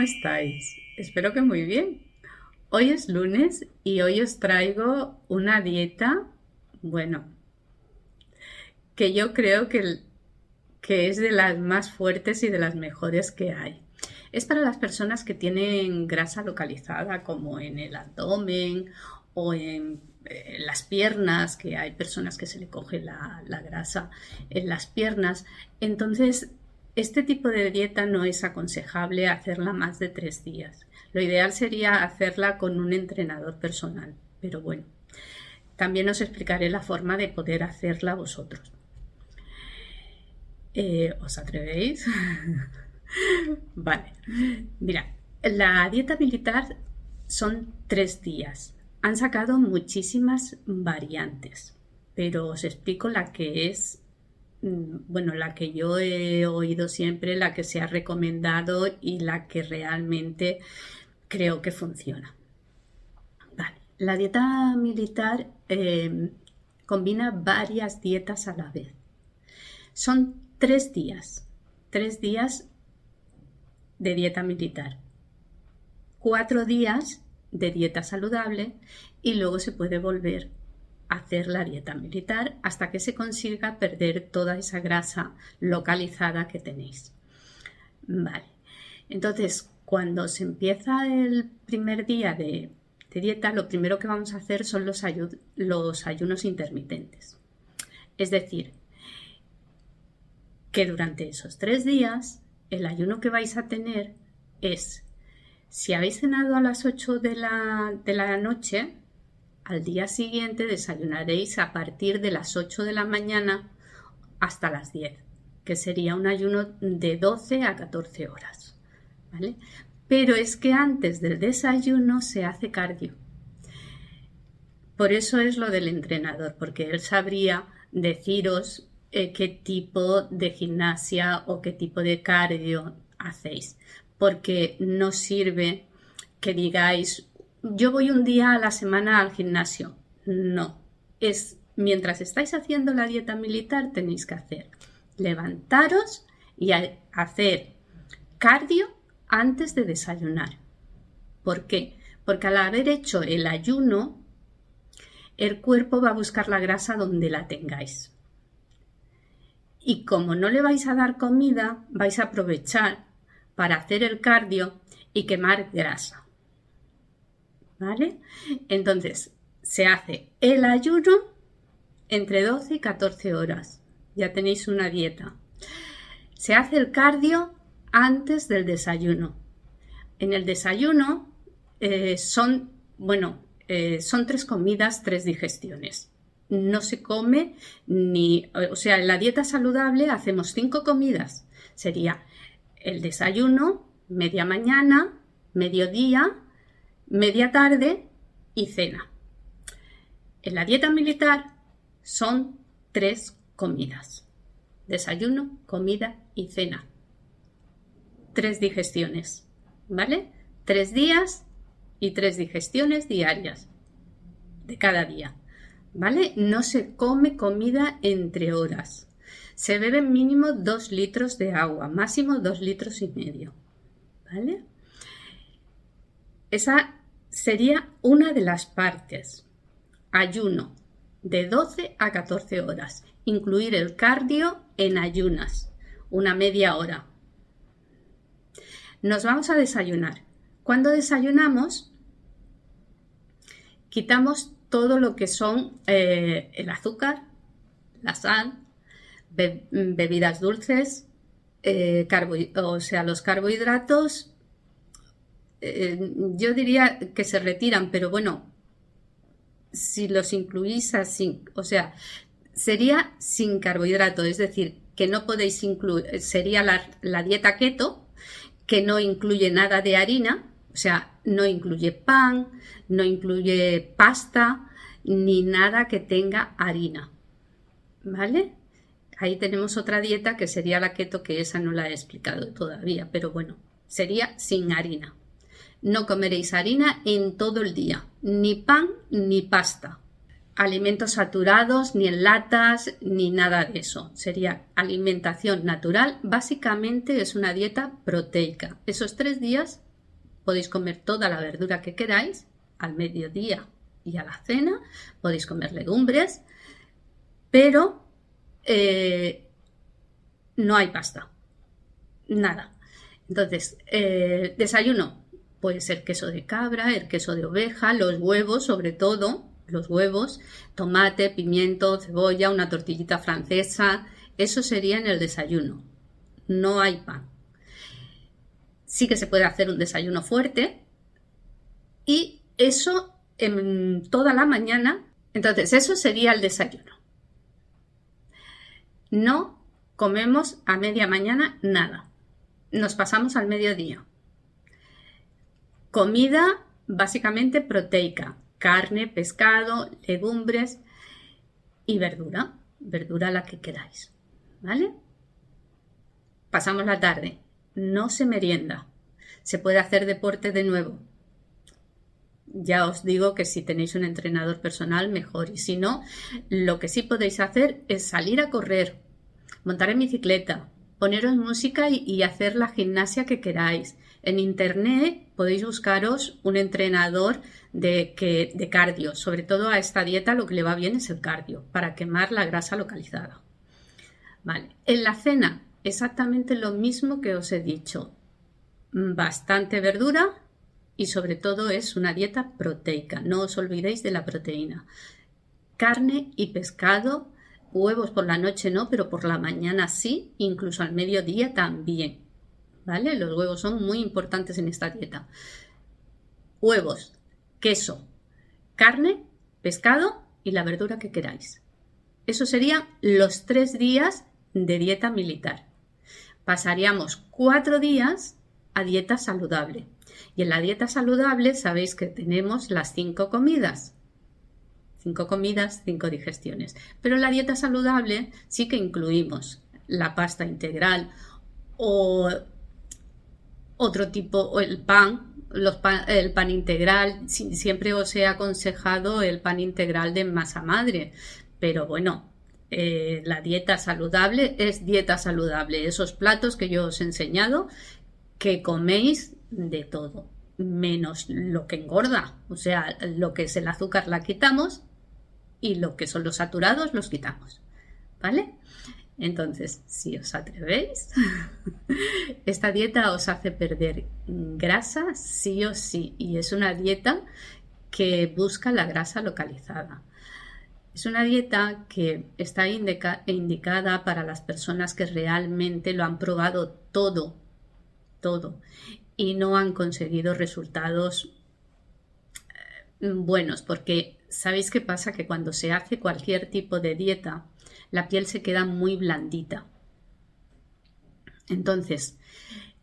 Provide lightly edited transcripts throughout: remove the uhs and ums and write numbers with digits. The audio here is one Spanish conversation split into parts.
estáis? Espero que muy bien. Hoy es lunes y hoy os traigo una dieta, bueno, que yo creo que es de las más fuertes y de las mejores que hay. Es para las personas que tienen grasa localizada, como en el abdomen o en las piernas, que hay personas que se le coge la grasa en las piernas. Entonces, este tipo de dieta no es aconsejable hacerla más de 3 días. Lo ideal sería hacerla con un entrenador personal, pero bueno, también os explicaré la forma de poder hacerla vosotros. ¿Os atrevéis? Vale, mira, la dieta militar son 3 días. Han sacado muchísimas variantes, pero os explico la que es, bueno, la que yo he oído siempre, la que se ha recomendado y la que realmente creo que funciona. Vale, la dieta militar combina varias dietas a la vez. Son 3 días de dieta militar, 4 días de dieta saludable y luego se puede volver a hacer la dieta militar hasta que se consiga perder toda esa grasa localizada que tenéis. Vale, entonces cuando se empieza el primer día de dieta, lo primero que vamos a hacer son los ayunos intermitentes. Es decir, que durante esos 3 días el ayuno que vais a tener es, si habéis cenado a las 8 de la noche, al día siguiente desayunaréis a partir de las 8 de la mañana hasta las 10, que sería un ayuno de 12 a 14 horas, ¿vale? Pero es que antes del desayuno se hace cardio. Por eso es lo del entrenador, porque él sabría deciros qué tipo de gimnasia o qué tipo de cardio hacéis, porque no sirve que digáis yo voy un día a la semana al gimnasio. No, es mientras estáis haciendo la dieta militar tenéis que hacer levantaros y hacer cardio antes de desayunar. ¿Por qué? Porque al haber hecho el ayuno, el cuerpo va a buscar la grasa donde la tengáis. Y como no le vais a dar comida, vais a aprovechar para hacer el cardio y quemar grasa. ¿Vale? Entonces, se hace el ayuno entre 12 y 14 horas. Ya tenéis una dieta. Se hace el cardio antes del desayuno. En el desayuno son 3 comidas, 3 digestiones. No se come o sea, en la dieta saludable hacemos 5 comidas. Sería el desayuno, media mañana, mediodía, media tarde y cena. En la dieta militar son 3 comidas. Desayuno, comida y cena. 3 digestiones, ¿vale? 3 días y 3 digestiones diarias de cada día. ¿Vale? No se come comida entre horas. Se beben mínimo 2 litros de agua, máximo 2,5 litros. ¿Vale? Esa sería una de las partes. Ayuno de 12 a 14 horas. Incluir el cardio en ayunas, una media hora. Nos vamos a desayunar. Cuando desayunamos, quitamos todo lo que son el azúcar, la sal, bebidas dulces, los carbohidratos, yo diría que se retiran, pero bueno, si los incluís así, sería sin carbohidrato, es decir, que no podéis incluir, sería la dieta keto, que no incluye nada de harina, o sea, no incluye pan, no incluye pasta, ni nada que tenga harina, ¿vale? Ahí tenemos otra dieta que sería la keto, que esa no la he explicado todavía, pero bueno, sería sin harina. No comeréis harina en todo el día, ni pan ni pasta. Alimentos saturados, ni en latas, ni nada de eso. Sería alimentación natural. Básicamente es una dieta proteica. Esos 3 días podéis comer toda la verdura que queráis al mediodía y a la cena, podéis comer legumbres, pero no hay pasta, nada. Entonces, desayuno puede ser queso de cabra, el queso de oveja, los huevos, sobre todo, los huevos, tomate, pimiento, cebolla, una tortillita francesa, eso sería en el desayuno. No hay pan. Sí que se puede hacer un desayuno fuerte y eso en toda la mañana. Entonces, eso sería el desayuno. No comemos a media mañana nada. Nos pasamos al mediodía. Comida básicamente proteica, carne, pescado, legumbres y verdura, verdura la que queráis, ¿vale? Pasamos la tarde, no se merienda, se puede hacer deporte de nuevo. Ya os digo que si tenéis un entrenador personal, mejor, y si no, lo que sí podéis hacer es salir a correr, montar en bicicleta, poneros música y hacer la gimnasia que queráis. En internet podéis buscaros un entrenador de cardio. Sobre todo a esta dieta lo que le va bien es el cardio, para quemar la grasa localizada. Vale. En la cena, exactamente lo mismo que os he dicho. Bastante verdura y sobre todo es una dieta proteica. No os olvidéis de la proteína. Carne y pescado, huevos por la noche no, pero por la mañana sí, incluso al mediodía también. ¿Vale? Los huevos son muy importantes en esta dieta. Huevos, queso, carne, pescado y la verdura que queráis. Eso serían los 3 días de dieta militar. Pasaríamos 4 días a dieta saludable. Y en la dieta saludable sabéis que tenemos las 5 comidas. 5 comidas, 5 digestiones. Pero en la dieta saludable sí que incluimos la pasta integral o otro tipo, o el pan, el pan integral. Siempre os he aconsejado el pan integral de masa madre, pero bueno, la dieta saludable es dieta saludable. Esos platos que yo os he enseñado, que coméis de todo, menos lo que engorda, o sea, lo que es el azúcar la quitamos y lo que son los saturados los quitamos, ¿vale? Entonces, si os atrevéis, esta dieta os hace perder grasa sí o sí, y es una dieta que busca la grasa localizada. Es una dieta que está indicada para las personas que realmente lo han probado todo, y no han conseguido resultados buenos, porque ¿sabéis qué pasa? Que cuando se hace cualquier tipo de dieta, la piel se queda muy blandita. Entonces,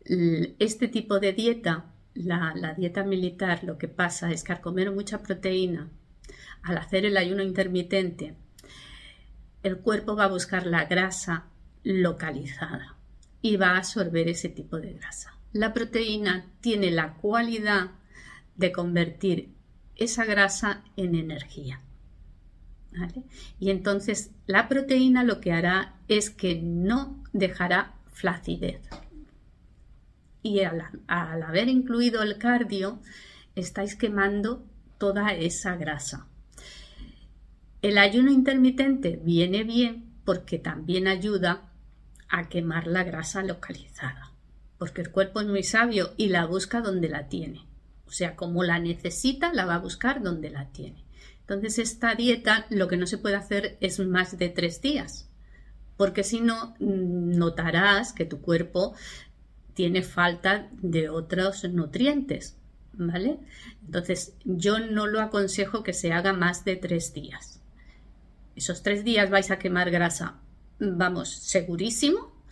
este tipo de dieta, la dieta militar, lo que pasa es que al comer mucha proteína, al hacer el ayuno intermitente, el cuerpo va a buscar la grasa localizada y va a absorber ese tipo de grasa. La proteína tiene la cualidad de convertir esa grasa en energía. ¿Vale? Y entonces la proteína lo que hará es que no dejará flacidez. Y al haber incluido el cardio, estáis quemando toda esa grasa. El ayuno intermitente viene bien porque también ayuda a quemar la grasa localizada, porque el cuerpo es muy sabio y la busca donde la tiene. O sea, como la necesita, la va a buscar donde la tiene. Entonces, esta dieta lo que no se puede hacer es más de 3 días, porque si no, notarás que tu cuerpo tiene falta de otros nutrientes, ¿vale? Entonces, yo no lo aconsejo que se haga más de 3 días. Esos 3 días vais a quemar grasa, vamos, segurísimo,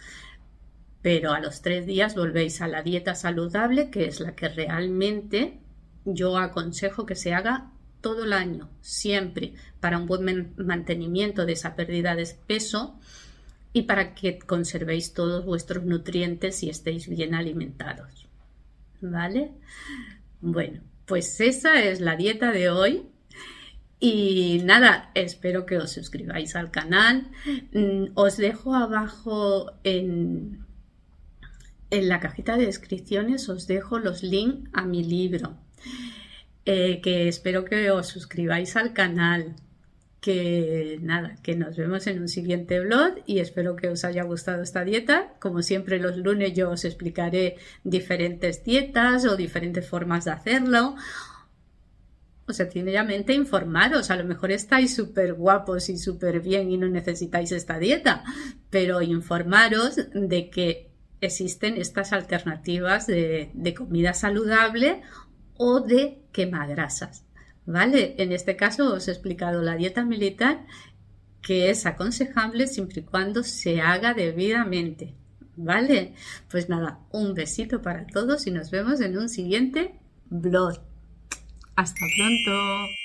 pero a los 3 días volvéis a la dieta saludable, que es la que realmente yo aconsejo que se haga todo el año, siempre, para un buen mantenimiento de esa pérdida de peso y para que conservéis todos vuestros nutrientes y estéis bien alimentados, ¿vale? Bueno, pues esa es la dieta de hoy. Y nada, espero que os suscribáis al canal. Os dejo abajo en En la cajita de descripciones os dejo los links a mi libro, que espero que os suscribáis al canal. Que nada, que nos vemos en un siguiente vlog y espero que os haya gustado esta dieta. Como siempre, los lunes yo os explicaré diferentes dietas o diferentes formas de hacerlo. O sea, sencillamente informaros. A lo mejor estáis súper guapos y súper bien y no necesitáis esta dieta, pero informaros de que existen estas alternativas de comida saludable o de quemagrasas. ¿Vale? En este caso os he explicado la dieta militar, que es aconsejable siempre y cuando se haga debidamente. ¿Vale? Pues nada, un besito para todos y nos vemos en un siguiente vlog. Hasta pronto.